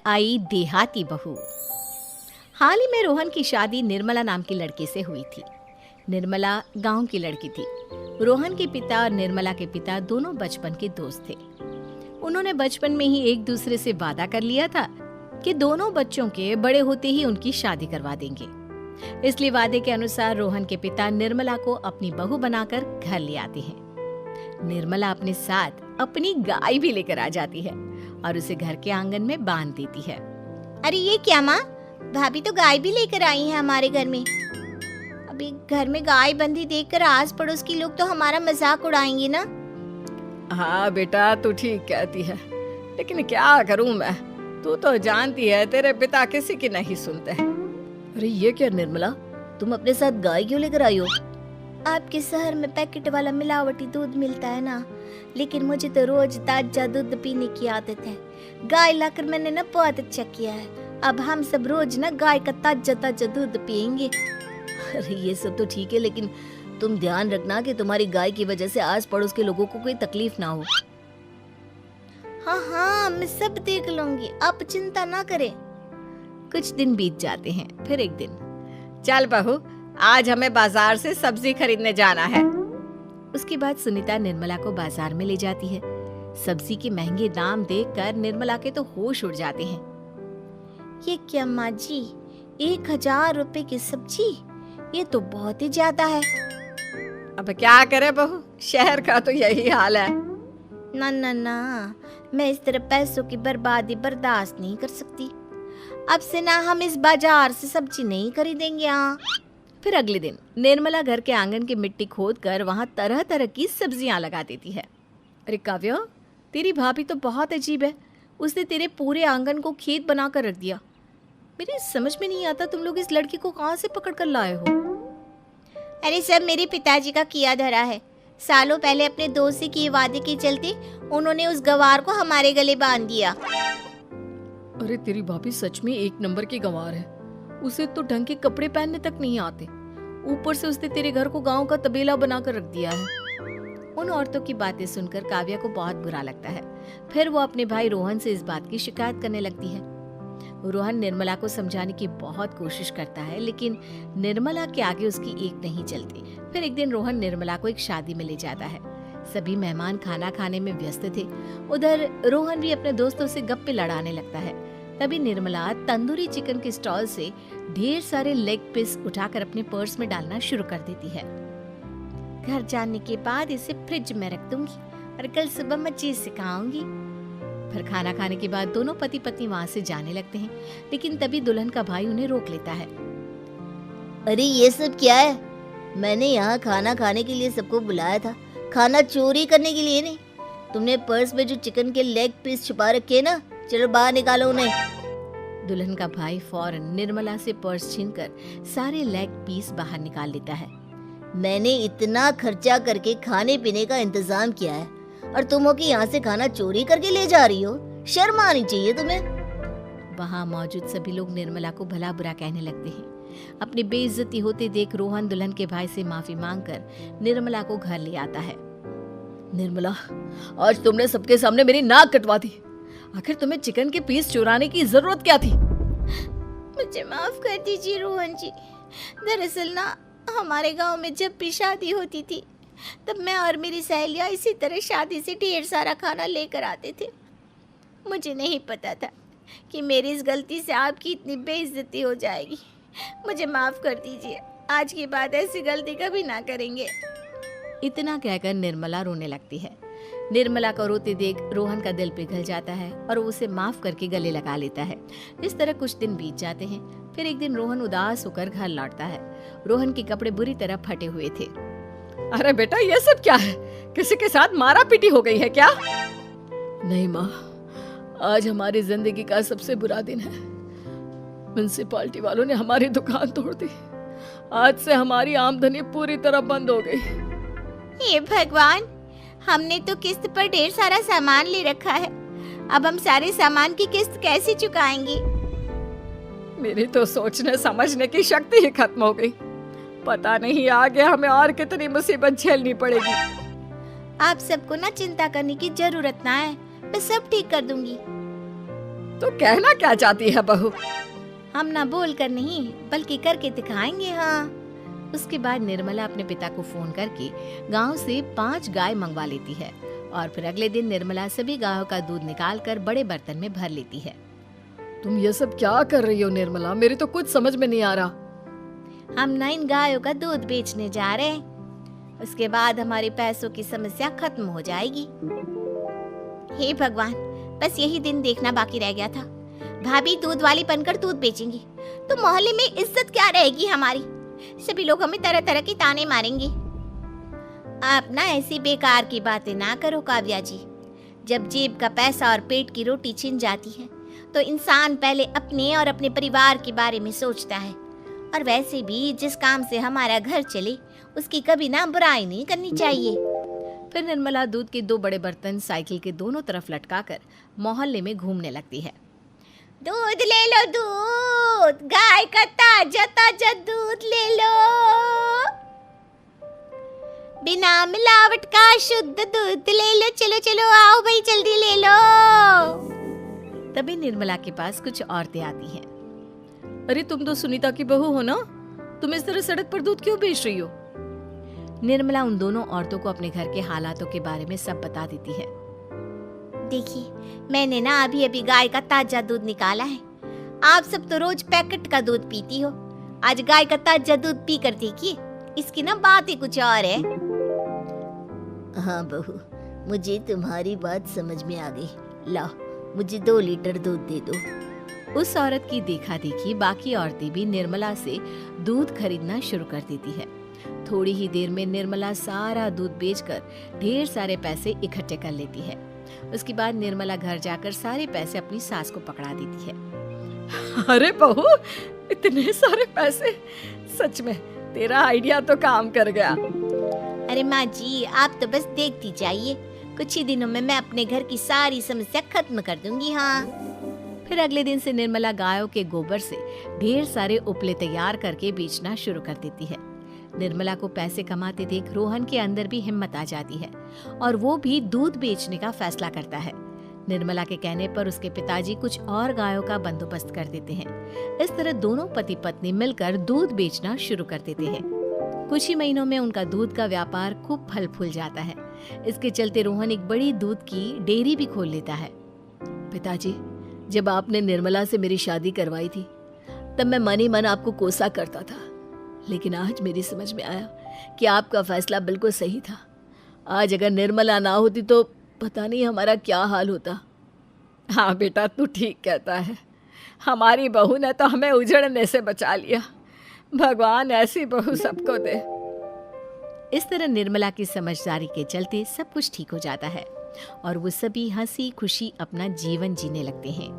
आई देहाती बहू। हाल ही में रोहन की शादी निर्मला नाम की लड़के से हुई थी। निर्मला गांव की लड़की थी। रोहन के पिता और निर्मला के पिता दोनों बचपन के दोस्त थे। उन्होंने बचपन में ही एक दूसरे से वादा कर लिया था कि दोनों बच्चों के बड़े होते ही उनकी शादी करवा देंगे। इसलिए वादे के अनुसार रोहन के पिता निर्मला को अपनी बहू बनाकर घर ले आते हैं। निर्मला अपने साथ अपनी गाय भी लेकर आ जाती है और उसे घर के आंगन में बांध देती है। अरे ये क्या माँ, भाभी तो गाय भी लेकर आई है हमारे घर में। अभी घर में गाय बंधी देखकर आस पड़ोस के लोग तो हमारा मजाक उड़ाएंगे ना। हाँ बेटा, तू ठीक कहती है, लेकिन क्या करूं मैं, तू तो जानती है तेरे पिता किसी की नहीं सुनते हैं। अरे ये क्या निर्मला, तुम अपने साथ गाय क्यों लेकर आई हो? आपके शहर में पैकेट वाला मिलावटी दूध मिलता है ना, लेकिन मुझे तो रोज ताजा दूध पीने की आदत है। गाय लाकर मैंने ना बहुत अच्छा किया है। अब हम सब रोज ना गाय का ताजा ताजा दूध पियेंगे। अरे ये सब तो ठीक है, लेकिन तुम ध्यान रखना कि तुम्हारी गाय की वजह से आस पड़ोस के लोगों को कोई तकलीफ ना हो। हाँ हाँ, मैं सब देख लूंगी, आप चिंता ना करें। कुछ दिन बीत जाते हैं। फिर एक दिन, चल बहू, आज हमें बाजार से सब्जी खरीदने जाना है। उसके बाद सुनीता निर्मला को बाजार में ले जाती है। सब्जी के महंगे दाम देखकर निर्मला के तो होश उड़ जाते हैं। ये क्या माँ जी, 1000 रुपए की सब्जी, ये तो बहुत ही ज्यादा है। अब क्या करे बहू, शहर का तो यही हाल है। ना ना ना, मैं इस तरह पैसों की बर्बादी बर्दाश्त नहीं कर सकती। अब से ना हम इस बाजार से सब्जी नहीं खरीदेंगे। यहाँ फिर अगले दिन निर्मला घर के आंगन की मिट्टी खोदकर वहां तरह तरह की सब्जियां लगा देती है। अरे काव्या, तेरी भाभी तो बहुत अजीब है, उसने तेरे पूरे आंगन को खेत बनाकर रख दिया। मेरी समझ में नहीं आता तुम लोग इस लड़की को कहाँ से पकड़ कर लाए हो। अरे सब मेरे पिताजी का किया धरा है। सालों पहले अपने दोस्त से किए वादे के चलते उन्होंने उस गवार को हमारे गले बांध दिया। अरे तेरी भाभी सच में एक नंबर की गंवार है। उसे तो ढंग के कपड़े पहनने तक नहीं आते, ऊपर से उसने तेरे घर को गांव का तबेला बनाकर रख दिया है। उन औरतों की बातें सुनकर काव्या को बहुत बुरा लगता है। फिर वो अपने भाई रोहन से इस बात की शिकायत करने लगती है। रोहन निर्मला को समझाने की बहुत कोशिश करता है, लेकिन निर्मला के आगे उसकी एक नहीं चलती। फिर एक दिन रोहन निर्मला को एक शादी में ले जाता है। सभी मेहमान खाना खाने में व्यस्त थे। उधर रोहन भी अपने दोस्तों से गप्पे लड़ाने लगता है। तभी निर्मला तंदूरी चिकन के स्टॉल से ढेर सारे लेग पीस उठाकर अपने पर्स में डालना शुरू कर देती है। घर जाने के बाद इसे फ्रिज में रख दूंगी और कल सुबह मैं चीज सिखाऊंगी। फिर खाना खाने के बाद दोनों पति पत्नी वहाँ से जाने लगते हैं, लेकिन तभी दुल्हन का भाई उन्हें रोक लेता है। अरे ये सब क्या है? मैंने यहाँ खाना खाने के लिए सबको बुलाया था, खाना चोरी करने के लिए नहीं। तुमने पर्स में जो चिकन के लेग पीस छुपा रखे ना, चलो बाहर निकालो उन्हें। दुल्हन का भाई फौरन निर्मला से पर्स छीनकर सारे लेग पीस बाहर निकाल लेता है। मैंने इतना खर्चा करके खाने पीने का इंतजाम किया है और तुम हो कि यहाँ से खाना चोरी करके ले जा रही हो? शर्म आनी चाहिए तुम्हें। वहाँ मौजूद सभी लोग निर्मला को भला बुरा कहने लगते हैं। अपनी बेइज्जती होते देख रोहन दुल्हन के भाई से माफी मांगकर निर्मला को घर ले आता है। निर्मला, आज तुमने सबके सामने मेरी नाक कटवा दी। आखिर तुम्हें चिकन के पीस चुराने की जरूरत क्या थी? मुझे माफ कर दीजिए रोहन जी। दरअसल ना, हमारे गांव में जब भी शादी होती थी तब मैं और मेरी सहेलियां इसी तरह शादी से ढेर सारा खाना लेकर आते थे। मुझे नहीं पता था कि मेरी इस गलती से आपकी इतनी बेइज्जती हो जाएगी। मुझे माफ कर दीजिए, आज के बाद ऐसी गलती कभी ना करेंगे। इतना कहकर निर्मला रोने लगती है। निर्मला को रोते देख रोहन का दिल पिघल जाता है और वो उसे माफ करके गले लगा लेता है। इस तरह कुछ दिन बीत जाते हैं। फिर एक दिन रोहन उदास होकर घर लौटता है। रोहन के कपड़े बुरी तरह फटे हुए थे। अरे बेटा, ये सब क्या है? किसी के साथ मारा पीटी हो गई है क्या? नहीं माँ, आज हमारी जिंदगी का सबसे बुरा दिन है। म्युनिसिपालिटी वालों ने हमारी दुकान तोड़ दी। आज से हमारी आमदनी पूरी तरह बंद हो गई। हे भगवान, हमने तो किस्त पर ढेर सारा सामान ले रखा है। अब हम सारे सामान की किस्त कैसे चुकाएंगे? मेरी तो सोचने समझने की शक्ति ही खत्म हो गई। पता नहीं आगे हमें और कितनी मुसीबत झेलनी पड़ेगी। आप सबको ना चिंता करने की जरूरत ना है, मैं सब ठीक कर दूंगी। तो कहना क्या चाहती है बहू? हम ना बोल कर नहीं बल्कि करके दिखाएंगे। हाँ। उसके बाद निर्मला अपने पिता को फोन करके गांव से 5 गाय मंगवा लेती है और फिर अगले दिन निर्मला सभी गायों का दूध निकालकर बड़े बर्तन में भर लेती है। तुम ये सब क्या कर रही हो निर्मला? मेरी तो कुछ समझ में नहीं आ रहा। हम ना इन गायों का दूध बेचने जा रहे हैं, उसके बाद हमारे पैसों की समस्या खत्म हो जाएगी। हे भगवान, बस यही दिन देखना बाकी रह गया था। भाभी दूध वाली बनकर दूध बेचेंगी तो मोहल्ले में इज्जत क्या रहेगी हमारी? सभी लोग हमें तरह तरह की ताने मारेंगे। आप ना ऐसी बेकार की बातें ना करो काव्या जी। जब जेब का पैसा और पेट की रोटी छिन जाती है तो इंसान पहले अपने और अपने परिवार के बारे में सोचता है। और वैसे भी जिस काम से हमारा घर चले उसकी कभी ना बुराई नहीं करनी चाहिए। फिर निर्मला दूध के 2 बड़े बर्तन साइकिल के दोनों तरफ लटकाकर मोहल्ले में घूमने लगती है। दूध ले लो, दूध, गाय का ताजा ताजा दूध ले लो, बिना मिलावट का शुद्ध दूध ले लो। चलो चलो आओ भाई, जल्दी ले लो। तभी निर्मला के पास कुछ औरतें आती हैं। अरे तुम तो सुनीता की बहू हो ना? तुम इस तरह सड़क पर दूध क्यों बेच रही हो? निर्मला उन दोनों औरतों को अपने घर के हालातों के बारे में सब बता देती है। देखिए, मैंने ना अभी अभी गाय का ताजा दूध निकाला है। आप सब तो रोज पैकेट का दूध पीती हो, आज गाय का ताजा दूध पी कर देखिए, इसकी ना बात ही कुछ और है। हाँ बहू, मुझे तुम्हारी बात समझ में आ गई। लाओ, मुझे 2 लीटर दूध दे दो। उस औरत की देखा देखी बाकी औरतें भी निर्मला से दूध खरीदना शुरू कर देती है। थोड़ी ही देर में निर्मला सारा दूध बेचकर ढेर सारे पैसे इकट्ठे कर लेती है। उसके बाद निर्मला घर जाकर सारे पैसे अपनी सास को पकड़ा देती है। अरे बहू, इतने सारे पैसे! सच में तेरा आइडिया तो काम कर गया। अरे माँ जी, आप तो बस देखती जाइए, कुछ ही दिनों में मैं अपने घर की सारी समस्या खत्म कर दूंगी। हाँ। फिर अगले दिन से निर्मला गायों के गोबर से ढेर सारे उपले तैयार करके बेचना शुरू कर देती है। निर्मला को पैसे कमाते देख रोहन के अंदर भी हिम्मत आ जाती है और वो भी दूध बेचने का फैसला करता है। निर्मला के कहने पर उसके पिताजी कुछ और गायों का बंदोबस्त कर देते हैं। इस तरह दोनों पति पत्नी मिलकर दूध बेचना शुरू कर देते हैं। कुछ ही महीनों में उनका दूध का व्यापार खूब फल फूल जाता है। इसके चलते रोहन एक बड़ी दूध की डेयरी भी खोल लेता है। पिताजी, जब आपने निर्मला से मेरी शादी करवाई थी तब मैं मन ही मन आपको कोसा करता था, लेकिन आज मेरी समझ में आया कि आपका फैसला बिल्कुल सही था। आज अगर निर्मला ना होती तो पता नहीं हमारा क्या हाल होता। हाँ बेटा, तू ठीक कहता है। हमारी बहू ने तो हमें उजड़ने से बचा लिया। भगवान ऐसी बहू सबको दे। इस तरह निर्मला की समझदारी के चलते सब कुछ ठीक हो जाता है और वो सभी हंसी खुशी अपना जीवन जीने लगते हैं।